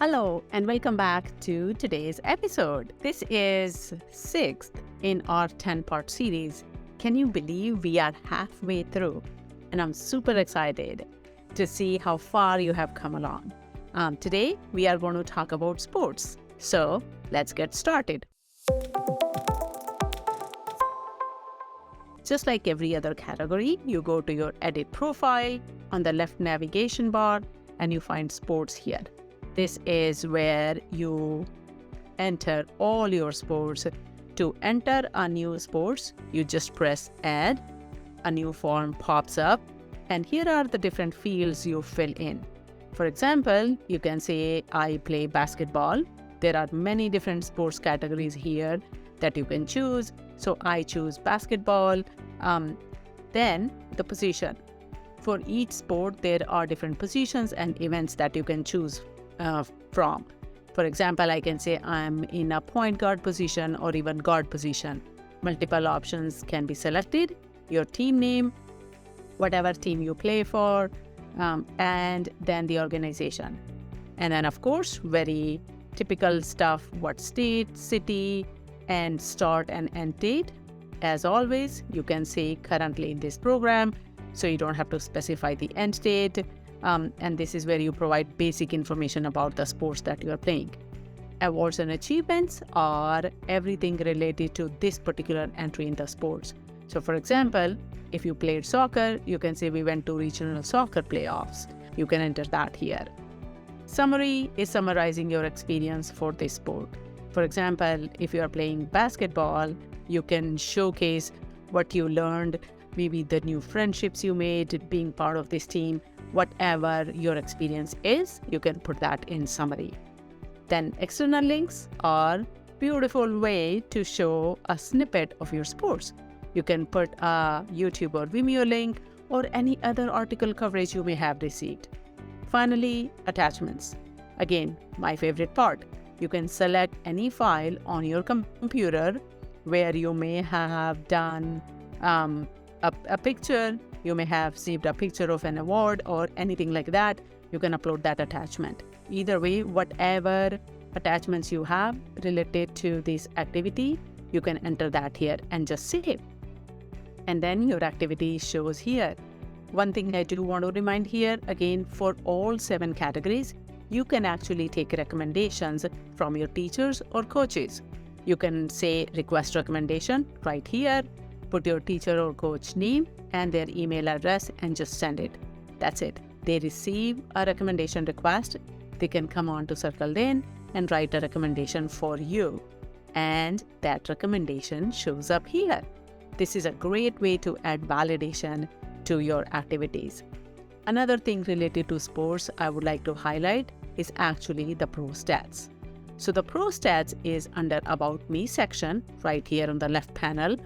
Hello and welcome back to today's episode. This is 6th in our 10-part series. Can you believe we are halfway through? And I'm super excited to see how far you have come along. Today, we are going to talk about sports. So let's get started. Just like every other category, you go to your edit profile on the left navigation bar and you find sports here. This is where you enter all your sports. To enter a new sports, you just press add, a new form pops up, and here are the different fields you fill in. For example, you can say, I play basketball. There are many different sports categories here that you can choose. So I choose basketball. Then the position. For each sport, there are different positions and events that you can choose from. For example, I can say I'm in a point guard position or even guard position. Multiple options can be selected, your team name, whatever team you play for, and then the organization. And then of course, very typical stuff, what state, city, and start and end date. As always, you can say currently in this program, so you don't have to specify the end date. And this is where you provide basic information about the sports that you are playing. Awards and achievements are everything related to this particular entry in the sports. So for example, if you played soccer, you can say we went to regional soccer playoffs. You can enter that here. Summary is summarizing your experience for this sport. For example, if you are playing basketball, you can showcase what you learned, maybe the new friendships you made being part of this team. Whatever your experience is, you can put that in summary. Then external links are beautiful way to show a snippet of your sports. You can put a YouTube or Vimeo link or any other article coverage you may have received. Finally, attachments. Again, my favorite part. You can select any file on your computer where you may have done a picture. You may have saved a picture of an award or anything like that. You can upload that attachment. Either way, whatever attachments you have related to this activity, you can enter that here and just save. And then your activity shows here. One thing I do want to remind here, again, for all 7 categories, you can actually take recommendations from your teachers or coaches. You can say request recommendation right here, put your teacher or coach name and their email address and just send it. That's it. They receive a recommendation request. They can come on to Cirkled In and write a recommendation for you. And that recommendation shows up here. This is a great way to add validation to your activities. Another thing related to sports I would like to highlight is actually the Pro Stats. So the Pro Stats is under About Me section right here on the left panel.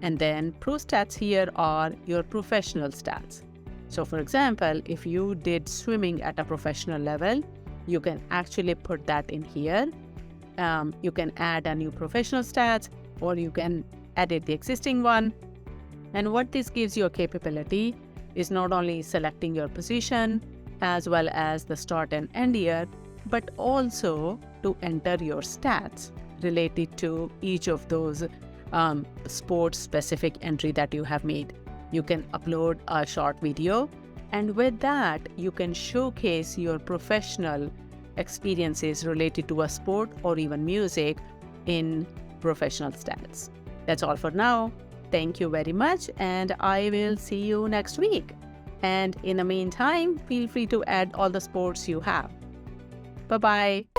And then Pro Stats here are your professional stats. So for example, if you did swimming at a professional level, you can actually put that in here. You can add a new professional stats or you can edit the existing one. And what this gives you a capability is not only selecting your position as well as the start and end year, but also to enter your stats related to each of those sports specific entry that you have made. You can upload a short video, and with that you can showcase your professional experiences related to a sport or even music in professional stats. That's all for now. Thank you very much, and I will see you next week. And in the meantime, feel free to add all the sports you have. Bye-bye.